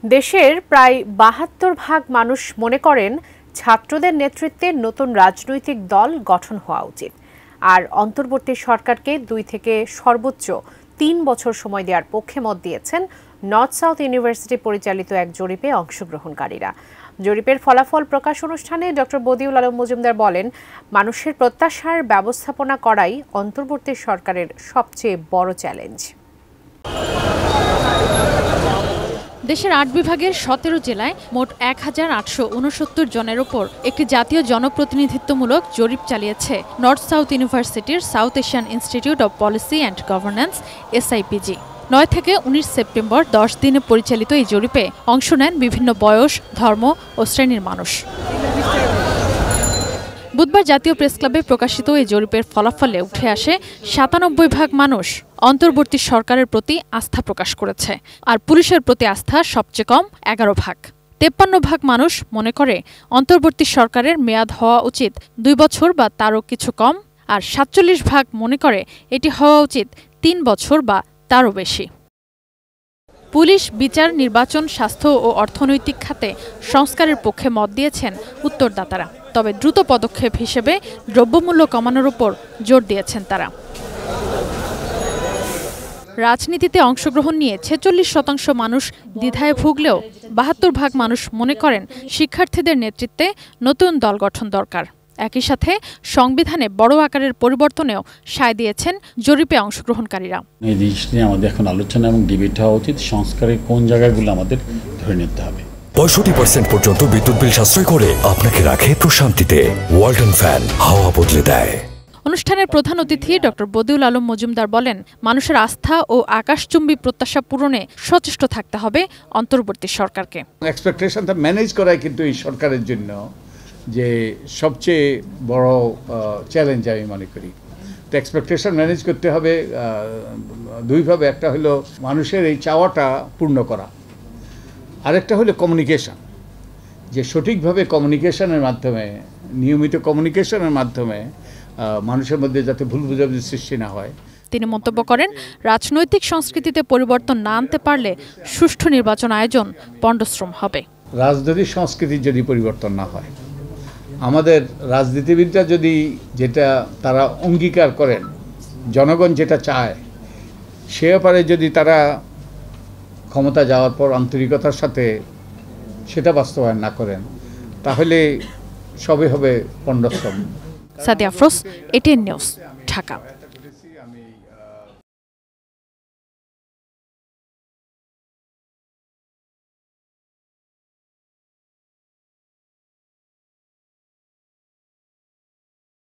দেশের প্রায় ৭২% মানুষ মনে করেন ছাত্রদের নেতৃত্বে নতুন রাজনৈতিক দল গঠন হওয়া উচিত। আর অন্তর্বর্তী সরকারকে 2 থেকে সর্বোচ্চ 3 বছর সময় দেওয়ার পক্ষে মত দিয়েছেন নর্থ সাউথ ইউনিভার্সিটি পরিচালিত এক জরিপে অংশগ্রহণকারীরা। জরিপের ফলাফল প্রকাশ অনুষ্ঠানে ডক্টর বদিউল আলম মজুমদার বলেন, মানুষের প্রত্যাশার ব্যবস্থাপনা করাই অন্তর্বর্তী সরকারের সবচেয়ে বড় চ্যালেঞ্জ। দেশের 8 বিভাগের 17 জেলায় মোট 1869 জনের উপর একটি জাতীয় জনপ্রতিনিধিত্বমূলক জরিপ চালিয়েছে নর্থ সাউথ ইউনিভার্সিটির south Asian institute of policy and governance SIPG। 9 থেকে 19 সেপ্টেম্বর 10 দিনে পরিচালিত এই জরিপে অংশ নেন বিভিন্ন বয়স, ধর্ম ও শ্রেণীর মানুষ। বুধবার জাতীয় প্রেসক্লাবে প্রকাশিত এই জরিপের ফলাফলে উঠে আসে 97% মানুষ অন্তর্বর্তী সরকারের প্রতি আস্থা প্রকাশ করেছে, আর পুলিশের প্রতি আস্থা সবচেয়ে কম 11%। 53% মানুষ মনে করে অন্তর্বর্তী সরকারের মেয়াদ হওয়া উচিত 2 বছর বা তারও কিছু কম, আর 47% মনে করে এটি হওয়া উচিত 3 বছর বা তারও বেশি। পুলিশ, বিচার, নির্বাচন, স্বাস্থ্য ও অর্থনৈতিক খাতে সংস্কারের পক্ষে মত দিয়েছেন উত্তরদাতারা। তবে দ্রুত পদক্ষেপ হিসেবে দ্রব্যমূল্য কমানোর উপর জোর দিয়েছেন তারা। রাজনীতিতে অংশগ্রহণ নিয়ে 46% মানুষ দ্বিধায় ভুগলেও 72% মানুষ মনে করেন শিক্ষার্থীদের নেতৃত্বে নতুন দল গঠন দরকার। একই সাথে সংবিধানে বড় আকারের পরিবর্তনেও সায় দিয়েছেন জরিপে অংশগ্রহণকারীরা। এই জিনিস নিয়ে আমাদের এখন আলোচনা এবং ডিবেট হওয়া উচিত। সংস্কারের কোন জায়গাগুলো আমাদের ধরে নিতে হবে। 65% পর্যন্ত বিদ্যুৎ বিল সাশ্রয় করে আপনাকে রাখে প্রশান্তিতে। ওয়ালটন ফ্যান হাওয়া বদলে দেয়। অনুষ্ঠানের প্রধান অতিথি ডক্টর বদিউল আলম মজুমদার বলেন, মানুষের আস্থা ও আকাশচুম্বী প্রত্যাশা পূরণে সচেষ্ট থাকতে হবে অন্তর্বর্তী সরকারকে। এক্সপেকটেশনটা ম্যানেজ করাই কিন্তু এই সরকারের জন্য যে সবচেয়ে বড় চ্যালেঞ্জ আমি মনে করি। তো এক্সপেকটেশন ম্যানেজ করতে হবে দুইভাবে। একটা হলো মানুষের এই চাওয়াটা পূর্ণ করা, আরেকটা হলো কমিউনিকেশন, যে সঠিকভাবে কমিউনিকেশনের মাধ্যমে, নিয়মিত কমিউনিকেশনের মাধ্যমে মানুষের মধ্যে যাতে ভুল বোঝাবুঝি সৃষ্টি না হয়। তিনি মন্তব্য করেন, রাজনৈতিক সংস্কৃতিতে পরিবর্তন না আনতে পারলে সুষ্ঠু নির্বাচন আয়োজন পণ্ডশ্রম হবে। রাজনৈতিক সংস্কৃতির যদি পরিবর্তন না হয়, আমাদের রাজনীতিবিদরা যদি যেটা তারা অঙ্গীকার করেন, জনগণ যেটা চায়, সে ব্যাপারে যদি তারা ক্ষমতা যাওয়ার পর আন্তরিকতার সাথে সেটা বাস্তবায়ন না করেন, তাহলে সবই হবে পণ্ডশ্রম। Sadia Afroz, ATN news, Dhaka.